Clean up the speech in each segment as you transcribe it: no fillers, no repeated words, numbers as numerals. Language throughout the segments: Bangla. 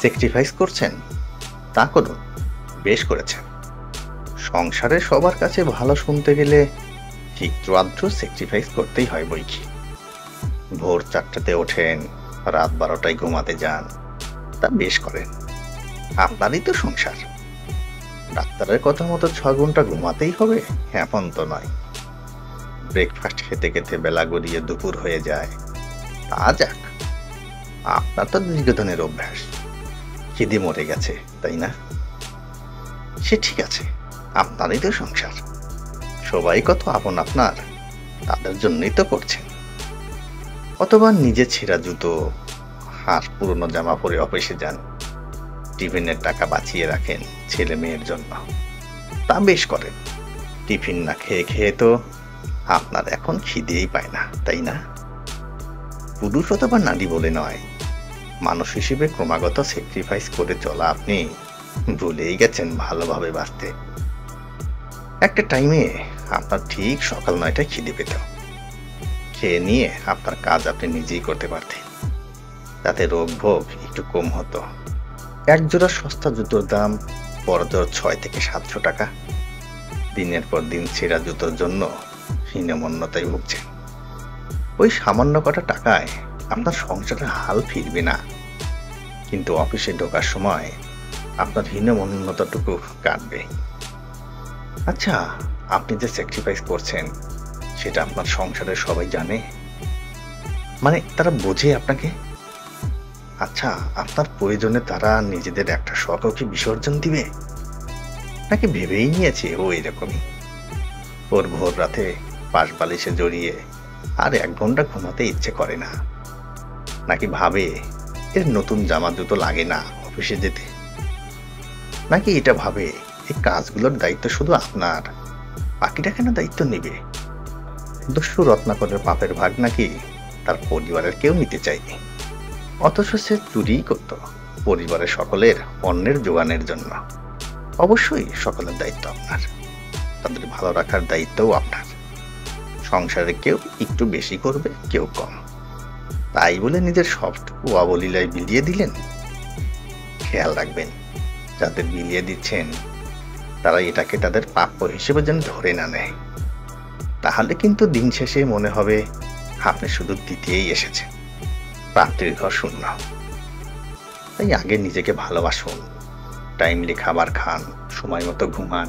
স্যাক্রিফাইস করছেন, তা করুন, বেশ করেছেন। সংসারে সবার কাছে ভালো শুনতে গেলে একটু আধটু স্যাক্রিফাইস করতেই হয় বৈকি। ভোর 4টাতে ওঠেন, রাত 12টায় ঘুমাতে যান, তা বেশ করেন। আপনারই তো সংসার। ডাক্তারের কথা মতো 6 ঘন্টা ঘুমাতেই হবে এমন তো নয়। ব্রেকফাস্ট খেতে খেতে বেলা গড়িয়ে দুপুর হয়ে যায়, তা যাক। আপনার তো দীর্ঘদিনের অভ্যাস, খিদে মরে গেছে, তাই না? সে ঠিক আছে, আপনারই তো সংসার। সবাই কত আপন আপনার, তাদের জন্যই তো করছেন। অথবা নিজে ছেঁড়া জুতো আর পুরনো জামা পরে অফিসে যান, টিফিনের টাকা বাঁচিয়ে রাখেন ছেলে মেয়ের জন্য, তা বেশ করেন। টিফিন না খেয়ে খেয়ে তো আপনার এখন খিদেই পায় না, তাই না? পুরুষ অথবা নারী বলে নয়, মানুষ হিসেবে ক্রমাগত স্যাক্রিফাইস করে চলা আপনি ভুলেই গেছেন ভালোভাবে বাঁচতে। একটা টাইমে আপনার ঠিক সকাল 9টায় খিদে পেত। খেয়ে নিয়ে আপনার কাজ আপনি নিজেই করতে পারতেন, তাতে রোগ ভোগ একটু কম হতো। এক জোড়া সস্তা জুতোর দাম বড়জোর 600 থেকে 700 টাকা। দিনের পর দিন ছেঁড়া জুতোর জন্য হীনমন্যতায় ভুগছেন। ওই সামান্য কটা টাকায় আপনার সংসারের হাল ফিরবে না, কিন্তু অফিসে ঢোকার সময় আপনার হীনমন্যতাটুকু কাটবে। আচ্ছা, আপনি যে স্যাক্রিফাইস করছেন সেটা আপনার সংসারের সবাই জানে? মানে তারা বোঝে আপনাকে? আচ্ছা, আপনার প্রয়োজনে তারা নিজেদের একটা শখও কি বিসর্জন দিবে? নাকি ভেবেই নিয়েছে ও এরকমই, ওর ভোর রাতে পাশ বালিশে জড়িয়ে আর 1 ঘন্টা ঘুমাতে ইচ্ছে করে না? নাকি ভাবে এর নতুন জামা জুতো লাগে না অফিসে যেতে? নাকি এটা ভাবে এই কাজগুলোর দায়িত্ব শুধু আপনার, বাকিটা কেন দায়িত্ব নেবে? দস্যু রত্নাকরের পাপের ভাগ নাকি তার পরিবারের কেউ নিতে চায়নি, অথচ সে চুরিই করত পরিবারের সকলের অন্যের জোগানের জন্য। অবশ্যই সকলের দায়িত্ব আপনার, তাদের ভালো রাখার দায়িত্বও আপনার। সংসারে কেউ একটু বেশি করবে, কেউ কম, তাই বলে নিজের সবটুকু অবলীলায় বিলিয়ে দিলেন? খেয়াল রাখবেন, যাদের বিলিয়ে দিচ্ছেন তারা এটাকে তাদের প্রাপ্য হিসেবে যেন ধরে না নেয়। তাহলে কিন্তু দিন শেষে মনে হবে আপনি শুধু দিতেই এসেছেন, প্রাপ্তির ঘর শূন্য। তাই আগে নিজেকে ভালোবাসুন, টাইমলি খাবার খান, সময় মতো ঘুমান।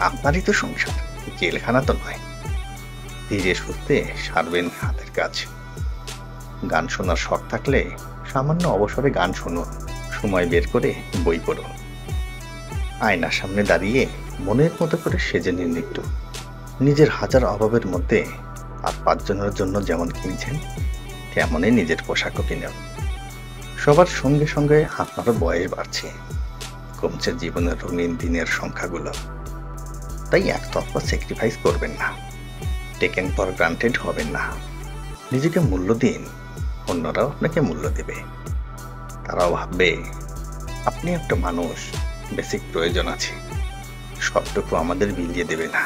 আপনারই তো সংসার, জেলখানা তো নয়। ধীরে সুস্থে সারবেন হাতের কাজ। গান শোনার শখ থাকলে সামান্য অবসরে গান শুনুন, সময় বের করে বই পড়ুন। আয়নার সামনে দাঁড়িয়ে মনের মতো করে সেজে নিন একটু। নিজের হাজার অভাবের মধ্যে আর 5 জনের জন্য যেমন কিনছেন, তেমনই নিজের পোশাকও কিনেন। সবার সঙ্গে সঙ্গে আপনারও বয়স বাড়ছে, কমছে জীবনের রঙিন দিনের সংখ্যাগুলো। তাই একতরফা স্যাক্রিফাইস করবেন না, টেকেন ফর গ্রান্টেড হবেন না। নিজেকে মূল্য দিন, অন্যরাও আপনাকে মূল্য দেবে। তারাও ভাববে আপনি একটা মানুষ, বেসিক প্রয়োজন আছে, সবটুকু আমাদের বিলিয়ে দেবে না।